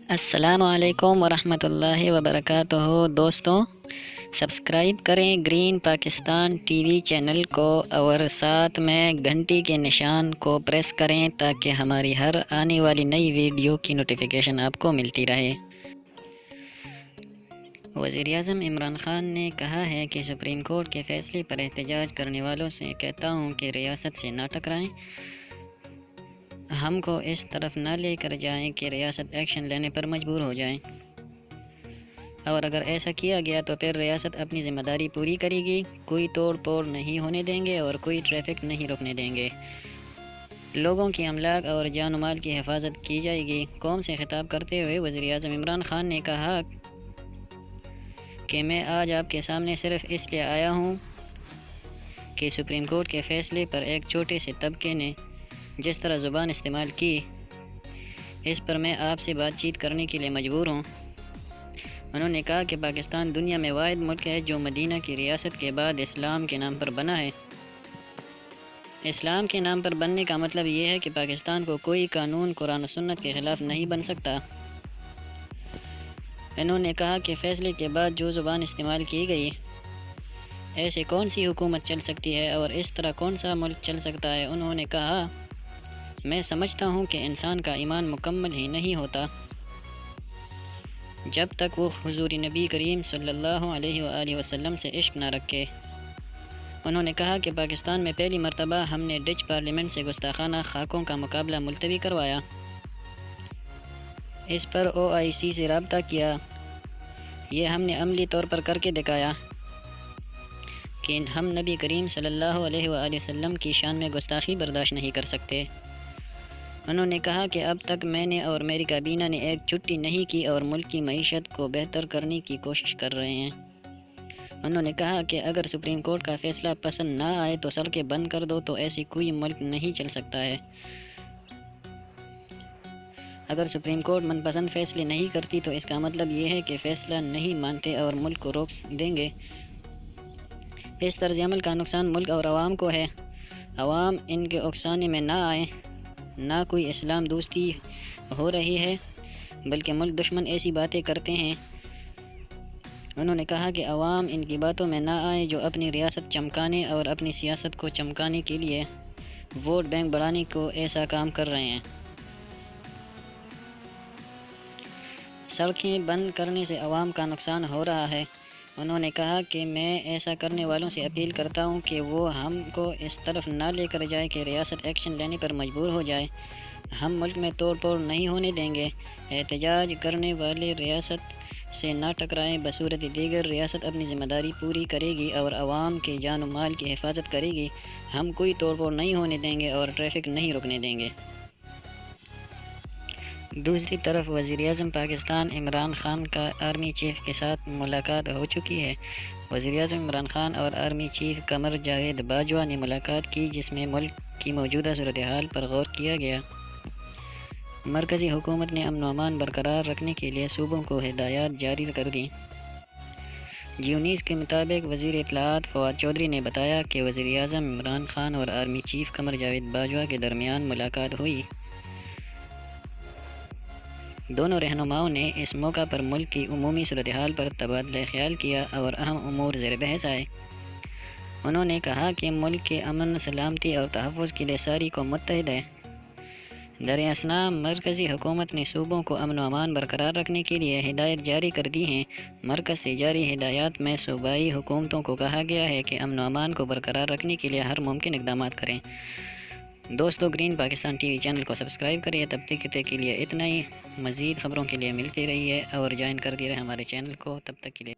السلام علیکم ورحمۃ اللہ وبرکاتہ دوستوں، سبسکرائب کریں green Pakistan T V channel کو اور ساتھ میں گھنٹی کے نشان کو پریس کریں تاکہ ہماری ہر آنے والی نئی ویڈیو کی نوٹیفیکیشن آپ کو ملتی رہے۔ وزیراعظم عمران خان نے کہا ہے کہ سپریم کورٹ کے فیصلے پر احتجاج کرنے والوں سے کہتا ہوں کہ ریاست سے نہ ٹکرائیں، ہم کو اس طرف نہ لے کر جائیں کہ ریاست ایکشن لینے پر مجبور ہو جائیں، اور اگر ایسا کیا گیا تو پھر ریاست اپنی ذمہ داری پوری کرے گی، کوئی توڑ پھوڑ نہیں ہونے دیں گے اور کوئی ٹریفک نہیں رکنے دیں گے، لوگوں کی املاک اور جان و مال کی حفاظت کی جائے گی۔ قوم سے خطاب کرتے ہوئے وزیراعظم عمران خان نے کہا کہ میں آج آپ کے سامنے صرف اس لیے آیا ہوں کہ سپریم کورٹ کے فیصلے پر ایک چھوٹے سے طبقے نے جس طرح زبان استعمال کی، اس پر میں آپ سے بات چیت کرنے کے لیے مجبور ہوں۔ انہوں نے کہا کہ پاکستان دنیا میں واحد ملک ہے جو مدینہ کی ریاست کے بعد اسلام کے نام پر بنا ہے۔ اسلام کے نام پر بننے کا مطلب یہ ہے کہ پاکستان کو کوئی قانون قرآن و سنت کے خلاف نہیں بن سکتا۔ انہوں نے کہا کہ فیصلے کے بعد جو زبان استعمال کی گئی، ایسے کون سی حکومت چل سکتی ہے اور اس طرح کون سا ملک چل سکتا ہے۔ انہوں نے کہا، میں سمجھتا ہوں کہ انسان کا ایمان مکمل ہی نہیں ہوتا جب تک وہ حضور نبی کریم صلی اللہ علیہ وآلہ وسلم سے عشق نہ رکھے۔ انہوں نے کہا کہ پاکستان میں پہلی مرتبہ ہم نے ڈچ پارلیمنٹ سے گستاخانہ خاکوں کا مقابلہ ملتوی کروایا۔ اس پر OIC سے رابطہ کیا۔ یہ ہم نے عملی طور پر کر کے دکھایا کہ ہم نبی کریم صلی اللہ علیہ وآلہ وسلم کی شان میں گستاخی برداشت نہیں کر سکتے۔ انہوں نے کہا کہ اب تک میں نے اور میری کابینہ نے ایک چھٹی نہیں کی اور ملک کی معیشت کو بہتر کرنے کی کوشش کر رہے ہیں۔ انہوں نے کہا کہ اگر سپریم کورٹ کا فیصلہ پسند نہ آئے تو سڑکیں بند کر دو، تو ایسی کوئی ملک نہیں چل سکتا ہے۔ اگر سپریم کورٹ من پسند فیصلے نہیں کرتی تو اس کا مطلب یہ ہے کہ فیصلہ نہیں مانتے اور ملک کو روک دیں گے۔ اس طرز عمل کا نقصان ملک اور عوام کو ہے۔ عوام ان کے اکسانے میں نہ آئے، نہ کوئی اسلام دوستی ہو رہی ہے بلکہ ملک دشمن ایسی باتیں کرتے ہیں۔ انہوں نے کہا کہ عوام ان کی باتوں میں نہ آئے جو اپنی ریاست چمکانے اور اپنی سیاست کو چمکانے کے لیے ووٹ بینک بڑھانے کو ایسا کام کر رہے ہیں۔ سڑکیں بند کرنے سے عوام کا نقصان ہو رہا ہے۔ انہوں نے کہا کہ میں ایسا کرنے والوں سے اپیل کرتا ہوں کہ وہ ہم کو اس طرف نہ لے کر جائے کہ ریاست ایکشن لینے پر مجبور ہو جائے۔ ہم ملک میں توڑ پھوڑ نہیں ہونے دیں گے۔ احتجاج کرنے والے ریاست سے نہ ٹکرائیں، بصورت دیگر ریاست اپنی ذمہ داری پوری کرے گی اور عوام کے جان و مال کی حفاظت کرے گی، ہم کوئی توڑ پھوڑ نہیں ہونے دیں گے اور ٹریفک نہیں رکنے دیں گے۔ دوسری طرف وزیراعظم پاکستان عمران خان کا آرمی چیف کے ساتھ ملاقات ہو چکی ہے۔ وزیراعظم عمران خان اور آرمی چیف قمر جاوید باجوہ نے ملاقات کی، جس میں ملک کی موجودہ صورتحال پر غور کیا گیا۔ مرکزی حکومت نے امن و امان برقرار رکھنے کے لیے صوبوں کو ہدایات جاری کر دیں۔ جیو نیوز کے مطابق وزیر اطلاعات فواد چودھری نے بتایا کہ وزیراعظم عمران خان اور آرمی چیف قمر جاوید باجوہ کے درمیان ملاقات ہوئی۔ دونوں رہنماؤں نے اس موقع پر ملک کی عمومی صورتحال پر تبادلہ خیال کیا اور اہم امور زیر بحث آئے۔ انہوں نے کہا کہ ملک کے امن، سلامتی اور تحفظ کے لیے ساری قوم متحد ہے۔ در اثنا مرکزی حکومت نے صوبوں کو امن و امان برقرار رکھنے کے لیے ہدایات جاری کر دی ہیں۔ مرکز سے جاری ہدایات میں صوبائی حکومتوں کو کہا گیا ہے کہ امن و امان کو برقرار رکھنے کے لیے ہر ممکن اقدامات کریں۔ دوستو، green Pakistan T V channel کو سبسکرائب کریے۔ تب تک کے لیے اتنا ہی، مزید خبروں کے لیے ملتے رہیے اور جوائن کر دیے ہمارے چینل کو۔ تب تک کے لیے